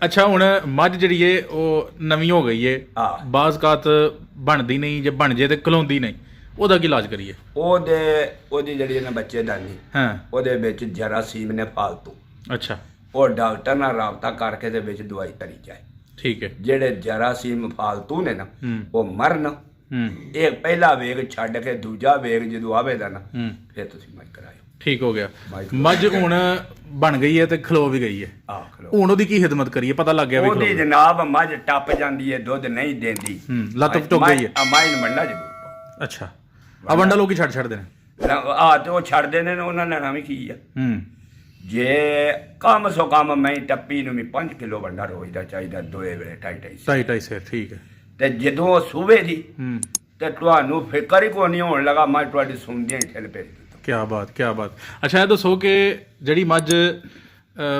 ਅੱਛਾ ਹੁਣ ਮੱਝ ਜਿਹੜੀ ਏ ਉਹ ਨਵੀਂ ਹੋ ਗਈ ਏ, ਬਾਜ਼ਕਾਤ ਬਣਦੀ ਨਹੀਂ, ਜੇ ਬਣ ਜੇ ਤੇ ਖਲੋਂਦੀ ਨਹੀਂ, ਉਹਦਾ ਕੀ ਇਲਾਜ ਕਰੀਏ? ਉਹਦੀ ਜਿਹੜੀ ਨੇ ਬੱਚੇ ਦਾਨੀ ਹਾਂ, ਉਹਦੇ ਵਿੱਚ ਜਰਾਸੀਮ ਨੇ ਫਾਲਤੂ। ਅੱਛਾ ਉਹ ਡਾਕਟਰ ਨਾਲ ਰਾਬਤਾ ਕਰਕੇ ਦੇ ਵਿੱਚ ਦਵਾਈ ਧਰੀ ਜਾਏ। ਠੀਕ ਹੈ। ਜਿਹੜੇ ਜਰਾਸੀਮ ਫਾਲਤੂ ਨੇ ਨਾ ਉਹ ਮਰਨ। ਇਹ ਪਹਿਲਾ ਵੇਗ ਛੱਡ ਕੇ ਦੂਜਾ ਵੇਗ ਜਦੋਂ ਆਵੇਗਾ ਨਾ ਫਿਰ ਤੁਸੀਂ ਮੱਝ ਕਰਾਇਓ। ਠੀਕ ਹੋ ਗਿਆ। ਮੱਝ ਹੁਣ ਬਣ ਗਈ ਹੈ ਤੇ ਖਲੋ ਵੀ ਗਈ ਹੈ। ਹੁਣ ਉਹਦੀ ਕੀ ਖਿਦਮਤ ਕਰੀਏ? ਪਤਾ ਲੱਗ ਗਿਆ ਵੀ ਉਹਦੀ ਜਨਾਬ ਮੱਝ ਟੱਪ ਜਾਂਦੀ ਹੈ, ਦੁੱਧ ਨਹੀਂ ਦਿੰਦੀ, ਲੱਤ ਟੁੱਕ ਗਈ ਹੈ। ਮੱਝ ਨੂੰ ਮੰਡਾ ਜ਼ਰੂਰ। ਅੱਛਾ, ਆ ਵੰਡਾ ਲੋਕੀ ਛੱਡਦੇ ਨੇ। ਤੇ ਉਹ ਛੱਡਦੇ ਨੇ, ਉਹਨਾਂ ਲੈਣਾ ਵੀ ਕੀ ਆ। ਜੇ ਕਮ ਸੋ ਕਮ ਮੈਂ ਟੱਪੀ ਨੂੰ ਵੀ 5 ਕਿਲੋ ਵੰਡਾ ਰੋਜ਼ ਦਾ ਚਾਹੀਦਾ, ਦੋਏ ਵੇਲੇ 2.5 ਸਿਰ। ਠੀਕ ਹੈ। ਤੇ ਜਦੋਂ ਉਹ ਸੂਬੇ ਦੀ ਤੇ ਤੁਹਾਨੂੰ ਫਿਕਰ ਹੀ ਕੋਈ ਨਹੀਂ ਹੋਣ ਲੱਗਾ, ਮੱਝ ਤੁਹਾਡੀ ਸੁਣਦੀਆਂ ਹੀ ਠਿਲ ਪਈ। ਕੀ ਬਾਤ, ਕੀ ਬਾਤ। ਅੱਛਾ ਇਹ ਦੱਸੋ ਕਿ ਜਿਹੜੀ ਮੱਝ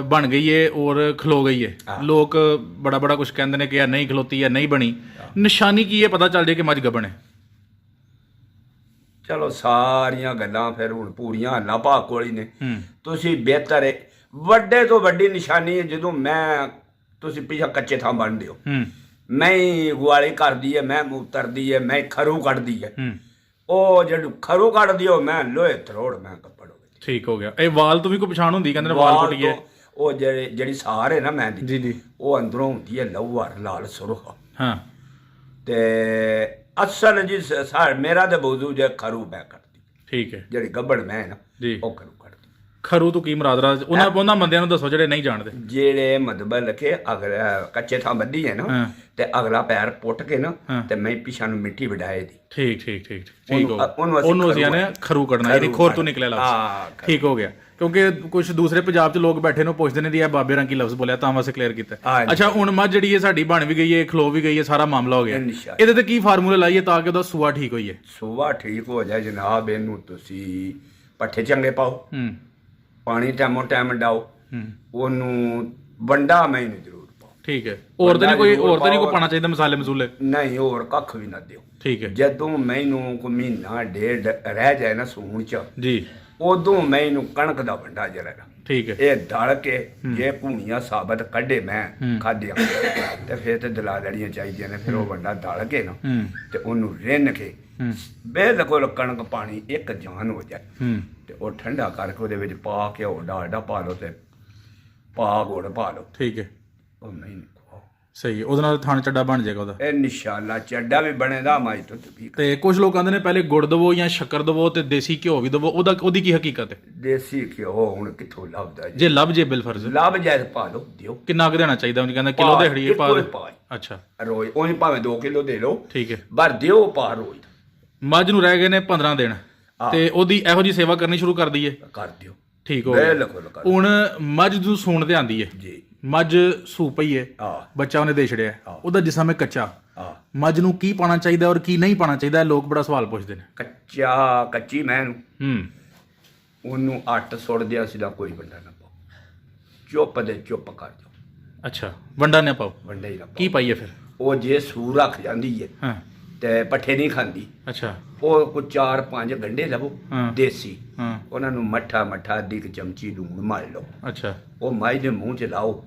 ਬਣ ਗਈ ਏ ਔਰ ਖਲੋ ਗਈ ਏ, ਲੋਕ ਬੜਾ ਬੜਾ ਕੁਝ ਕਹਿੰਦੇ ਨੇ ਕਿ ਇਹ ਨਹੀਂ ਖਲੋਤੀ ਹੈ, ਨਹੀਂ ਬਣੀ, ਨਿਸ਼ਾਨੀ ਕੀ ਹੈ ਪਤਾ ਚੱਲ ਜੇ ਕਿ ਮੱਝ ਗੱਭਣ ਹੈ? ਚਲੋ ਸਾਰੀਆਂ ਗੱਲਾਂ ਫਿਰ ਹੁਣ ਪੂਰੀਆਂ ਅੱਲਾ ਪਾਕ ਕੋਲ ਹੀ ਨੇ। ਤੁਸੀਂ ਬਿਹਤਰ ਹੈ, ਵੱਡੇ ਤੋਂ ਵੱਡੀ ਨਿਸ਼ਾਨੀ ਹੈ ਜਦੋਂ ਤੁਸੀਂ ਪਿੱਛਾ ਕੱਚੇ ਥਾਂ ਬਣਦੇ ਹੋ, ਮੈਂ ਗੁਆਲੀ ਕਰਦੀ ਹੈ, ਮੈਂ ਉਤਰਦੀ ਹੈ, ਮੈਂ ਖਰੂ ਕੱਢਦੀ ਹੈ, ਉਹ ਜਿਹੜੀ ਖਰੂ ਕੱਢਦੀ ਹੋ ਮੈਂ ਲੋਹੇ ਤਰੋੜ ਮੈਂ ਕੱਪੜ ਹੋ ਗਈ। ਠੀਕ ਹੋ ਗਿਆ। ਇਹ ਵਾਲ ਤੋਂ ਵੀ ਕੋਈ ਪਛਾਣ ਹੁੰਦੀ? ਕਹਿੰਦੇ ਨੇ ਵਾਲ ਟੁੱਟ ਗਏ। ਉਹ ਜਿਹੜੀ ਸਾਰ ਹੈ ਨਾ ਮੈਂ ਦੀ ਜੀ ਜੀ, ਉਹ ਅੰਦਰੋਂ ਹੁੰਦੀ ਹੈ ਲਹੂਵਾਰ ਲਾਲ ਸੁਰਖ। ਹਾਂ, ਤੇ ਅਸਲ ਜੀ ਮੇਰਾ ਤੇ ਬੋਝੂ ਜੇ ਖਰੂ ਮੈਂ ਕੱਢਦੀ। ਠੀਕ ਹੈ। ਜਿਹੜੀ ਗੱਬੜ ਮੈਂ ਨਾ ਜੀ, ਉਹ ਖਰੂ ਕੱਢਦੀ। ਖਰੂ ਤੋਂ ਕੀ ਮੁਰਾਦ? ਉਹਨਾਂ ਬੰਦਿਆਂ ਨੂੰ ਦੱਸੋ ਜਿਹੜੇ ਨਹੀਂ ਜਾਣਦੇ। ਜਿਹੜੇ ਮਤਲਬ ਲਖੇ ਅਗਲਾ ਕੱਚੇ ਥਾਂ ਬੱਧੀ ਹੈ ਨਾ ਤੇ ਅਗਲਾ ਪੈਰ ਪੁੱਟ ਕੇ ਨਾ ਤੇ ਮੈਂ ਪਿਛਾ ਨੂੰ ਮਿੱਟੀ ਵਡਾਏ ਦੀ। ਠੀਕ ਠੀਕ ਠੀਕ ਠੀਕ ਹੋ। ਉਹਨੂੰ ਅਸੀਂ ਆਨੇ ਖਰੂ ਕੱਢਣਾ, ਜਿਹੜੀ ਖੋਰ ਤੋਂ ਨਿਕਲਿਆ ਲਫ਼ਜ਼। ਠੀਕ ਹੋ ਗਿਆ। ਕਿਉਂਕਿ ਕੁਝ ਦੂਸਰੇ ਪੰਜਾਬ 'ਚ ਲੋਕ ਬੈਠੇ ਨੂੰ ਪੁੱਛਦੇ ਨੇ ਦੀ ਇਹ ਬਾਬੇ ਰੰਗੀ ਲਫ਼ਜ਼ ਬੋਲਿਆ, ਤਾਂ ਵਾਸਤੇ ਕਲੀਅਰ ਕੀਤਾ। ਅੱਛਾ ਹੁਣ ਮੱਝ ਜਿਹੜੀ ਹੈ ਸਾਡੀ ਬਣ ਵੀ ਗਈ ਹੈ, ਖਲੋ ਵੀ ਗਈ ਹੈ, ਸਾਰਾ ਮਾਮਲਾ ਹੋ ਗਿਆ, ਇਹਦੇ ਤੇ ਕੀ ਫਾਰਮੂਲਾ ਲਾਈਏ ਤਾਂ ਕਿ ਉਹਦਾ ਸੂਆ ਠੀਕ ਹੋਈਏ? ਸੂਆ ਠੀਕ ਹੋ ਜਾਏ ਜਨਾਬ, ਇਹਨੂੰ ਤੁਸੀਂ ਪੱਠੇ ਚੰਗੇ ਪਾਓ, ਪਾਣੀ ਟਾਈਮੋ ਟਾਈਮ ਡਾਓ, ਉਹਨੂੰ ਵੰਡਾ ਮੈਨੂੰ ਜ਼ਰੂਰ ਪਾਓ। ਠੀਕ ਹੈ। ਹੋਰ ਤਾਂ ਨਹੀਂ ਕੋਈ ਪਾਣਾ ਚਾਹੀਦਾ ਮਸਾਲੇ ਮਸੂਲੇ? ਨਹੀਂ, ਹੋਰ ਕੱਖ ਵੀ ਨਾ ਦਿਓ। ਠੀਕ ਹੈ। ਜਦੋਂ ਮੈਨੂੰ ਕੋਈ ਮਹੀਨਾ ਡੇਢ ਰਹਿ ਜਾਏ ਨਾ ਸੂਣ ਚ ਜੀ, ਉਦੋਂ ਮੈਨੂੰ ਕਣਕ ਦਾ ਵੰਡਾ ਜਿਹੜਾ। ਠੀਕ ਹੈ। ਇਹ ਦਲ ਕੇ ਜੇ ਭੂਣੀਆਂ ਸਾਬਤ ਕੱਢੇ ਮੈਂ ਖਾਧਿਆ ਤੇ ਫਿਰ ਤੇ ਦਲਾ ਲੜੀਆਂ ਚਾਹੀਦੀਆਂ ਨੇ। ਫਿਰ ਉਹ ਵੰਡਾ ਦਲ ਕੇ ਨਾ ਤੇ ਉਹਨੂੰ ਰਿੰਨ ਕੇ ਬਿਲਕੁਲ ਕਣਕ ਪਾਣੀ ਇੱਕ ਜਾਨ ਹੋ ਜਾਏ ਤੇ ਉਹ ਠੰਡਾ ਕਰਕੇ ਉਹਦੇ ਵਿੱਚ ਪਾ ਕੇ ਉਹ ਡਾਲਡਾ ਪਾ ਲਓ ਤੇ ਪਾ ਗੁੜ ਪਾ ਲਓ। ਠੀਕ ਹੈ। ਉਹ ਨਹੀਂ ਸਹੀ, ਉਹਦੇ ਨਾਲ ਥਣ ਚੱਡਾ ਬਣ ਜਾਏਗਾ ਉਹਦਾ। ਇਹ ਨਿਸ਼ਾਲਾ ਚੱਡਾ ਵੀ ਬਣੇਗਾ ਮਾਈ ਤੋਂ। ਤੇ ਕੁਝ ਲੋਕ ਕਹਿੰਦੇ ਨੇ ਪਹਿਲੇ ਗੁੜ ਦਵੋ ਜਾਂ ਸ਼ੱਕਰ ਦਵੋ ਤੇ ਦੇਸੀ ਘਿਓ ਵੀ ਦਵੋ, ਉਹਦੀ ਕੀ ਹਕੀਕਤ ਹੈ? ਦੇਸੀ ਘਿਓ ਹੁਣ ਕਿੱਥੋਂ ਲੱਭਦਾ? ਜੇ ਲੱਭ ਜੇ ਬਿਲਫਰਜ਼ ਲੱਭ ਜਾਏ ਪਾ ਲਓ, ਦਿਓ। ਕਿੰਨਾ ਕੁ ਦੇਣਾ ਚਾਹੀਦਾ? ਉਹ ਕਹਿੰਦਾ ਕਿਲੋ ਦੇ ਹੜੀਏ ਪਾ। ਅੱਛਾ, ਰੋਜ਼ ਉਹ ਭਾਵੇਂ 2 ਕਿਲੋ ਦੇ ਲਓ। ਠੀਕ ਹੈ। ਪਰ ਦਿਓ ਪਾ ਰੋਜ਼। ਮੱਝ ਨੂੰ ਰਹਿ ਗਏ ਨੇ 15 ਦਿਨ ਤੇ ਉਹਦੀ ਇਹੋ ਜੀ ਸੇਵਾ ਕਰਨੀ ਸ਼ੁਰੂ ਕਰ ਦਈਏ? ਕਰ ਦਿਓ। ਠੀਕ ਹੋ ਗਿਆ। ਹੁਣ ਮੱਝ ਨੂੰ ਸੂਣ ਤੇ ਆਂਦੀ ਹੈ ਜੀ, ਮੱਝ ਸੂ ਪਈ ਹੈ, ਬੱਚਾ ਉਹਨੇ ਦੇ ਛੜਿਆ, ਉਹਦਾ ਜਿਸਮ ਹੈ ਕੱਚਾ, ਮੱਝ ਨੂੰ ਕੀ ਪਾਣਾ ਚਾਹੀਦਾ ਔਰ ਕੀ ਨਹੀਂ ਪਾਣਾ ਚਾਹੀਦਾ? ਲੋਕ ਬੜਾ ਸਵਾਲ ਪੁੱਛਦੇ ਨੇ। ਕੱਚੀ ਮੈਂ ਨੂੰ ਉਹਨੂੰ ਅੱਟ ਸੁੱਟ ਦਿਆ ਸਿੱਧਾ, ਕੋਈ ਵੰਡਾ ਨਾ ਪਾਓ, ਚੁੱਪ ਦੇ ਚੁੱਪ ਕਰ ਜਾਓ। ਅੱਛਾ, ਵੰਡਾ ਨਾ ਪਾਓ? ਵੰਡਾ ਹੀ ਨਾ। ਕੀ ਪਾਈਏ ਫਿਰ? ਉਹ ਜੇ ਸੂ ਰੱਖ ਜਾਂਦੀ ਹੈ ਤੇ ਪੱਠੇ ਨਹੀਂ ਖਾਂਦੀ। ਅੱਛਾ। ਉਹ ਕੋਈ 4-5 ਗੰਢੇ ਲਵੋ ਦੇਸੀ, ਉਹਨਾਂ ਨੂੰ ਮੱਠਾ ਅੱਧੀ ਕੁ ਚਮਚੀ ਲੂਣ ਮਲ ਲਓ। ਅੱਛਾ। ਉਹ ਮੱਝ ਦੇ ਮੂੰਹ 'ਚ ਲਾਓ,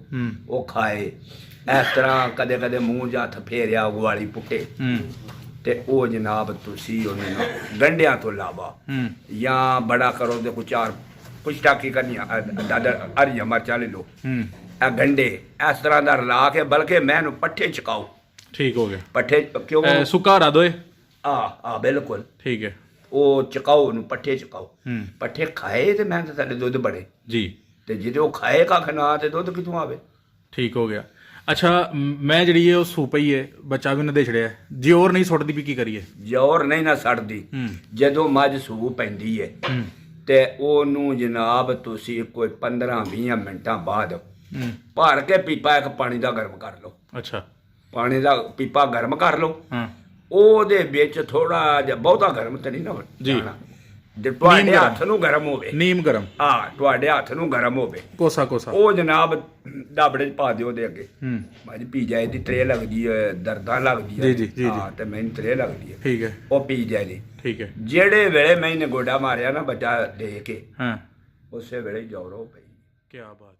ਉਹ ਖਾਏ। ਇਸ ਤਰ੍ਹਾਂ ਕਦੇ ਕਦੇ ਮੂੰਹ 'ਚ ਹੱਥ ਫੇਰਿਆ ਗੁਆਲੀ ਪੁੱਟੇ ਤੇ ਉਹ ਜਨਾਬ ਤੁਸੀਂ ਉਹਨੂੰ ਗੰਢਿਆਂ ਤੋਂ ਲਾਵਾ ਜਾਂ ਬੜਾ ਕਰੋ ਤੇ ਕੋਈ 4 ਪੁਸ਼ਟਾ ਕੀ ਕਰਨੀਆਂ ਹਰੀਆਂ ਮਿਰਚਾਂ ਲੈ ਲਓ, ਇਹ ਗੰਢੇ ਇਸ ਤਰ੍ਹਾਂ ਦਾ ਰਲਾ ਕੇ, ਬਲਕਿ ਮੈਂ ਇਹਨੂੰ ਪੱਠੇ ਚਕਾਓ। ਠੀਕ ਹੋ ਗਿਆ। ਪੱਠੇ ਕਿਉਂ? ਸੁੱਕਾ ਹਰਾ ਦੋਏ। ਬਿਲਕੁਲ। ਠੀਕ ਹੈ। ਉਹ ਚਕਾਓ, ਉਹਨੂੰ ਪੱਠੇ ਚਕਾਓ, ਪੱਠੇ ਖਾਏ ਤੇ ਮੈਂ ਸਾਡੇ ਦੁੱਧ ਬਣੇ ਜੀ। ਤੇ ਜਦੋਂ ਉਹ ਖਾਏ ਕੱਖ ਨਾ ਤੇ ਦੁੱਧ ਕਿੱਥੋਂ ਆਵੇ? ਠੀਕ ਹੋ ਗਿਆ। ਅੱਛਾ, ਮੈਂ ਜਿਹੜੀ ਹੈ ਉਹ ਸੂ ਪਈ ਹੈ, ਬੱਚਾ ਵੀ ਉਹਨੇ ਦੇ ਛੜਿਆ, ਜੋਰ ਨਹੀਂ ਸੁੱਟਦੀ ਵੀ ਕੀ ਕਰੀਏ? ਜੋਰ ਨਹੀਂ ਨਾ ਸੜਦੀ। ਜਦੋਂ ਮੱਝ ਸੂ ਪੈਂਦੀ ਹੈ ਤੇ ਉਹਨੂੰ ਜਨਾਬ ਤੁਸੀਂ ਕੋਈ 15-20 ਮਿੰਟਾਂ ਬਾਅਦ ਭਰ ਕੇ ਪੀਪਾ ਇੱਕ ਪਾਣੀ ਦਾ ਗਰਮ ਕਰ ਲਓ। ਅੱਛਾ। ਪਾਣੀ ਦਾ ਪੀਪਾ ਗਰਮ ਕਰ ਲਓ, ਉਹਦੇ ਵਿੱਚ ਥੋੜਾ ਜਿਹਾ, ਬਹੁਤਾ ਗਰਮ ਤਾਂ ਨਹੀਂ ਨਾ ਜਾਣਾ, ਤੁਹਾਡੇ ਹੱਥ ਨੂੰ ਗਰਮ ਹੋਵੇ। ਨੀਮ ਗਰਮ? ਤੁਹਾਡੇ ਹੱਥ ਨੂੰ ਗਰਮ ਹੋਵੇ, ਕੋਸਾ ਕੋਸਾ। ਉਹ ਜਨਾਬ ਡਾਬੜੇ 'ਚ ਪਾ ਦਿਓ ਉਹਦੇ ਅੱਗੇ। ਮੱਝ ਪੀ ਜਾਏ ਦੀ, ਤਰੇ ਲੱਗਦੀ ਹੈ, ਦਰਦਾਂ ਲੱਗਦੀਆਂ ਤੇ ਮੈਨੂੰ ਤਰੇ ਲੱਗਦੀ ਹੈ। ਠੀਕ ਹੈ। ਉਹ ਪੀ ਜਾਏ ਦੀ। ਠੀਕ ਹੈ। ਜਿਹੜੇ ਵੇਲੇ ਮੈਂ ਗੋਡਾ ਮਾਰਿਆ ਨਾ ਬੱਚਾ ਦੇ ਕੇ, ਉਸੇ ਵੇਲੇ ਜੋਰੋ ਪਈ। ਕੀ ਬਾਤ।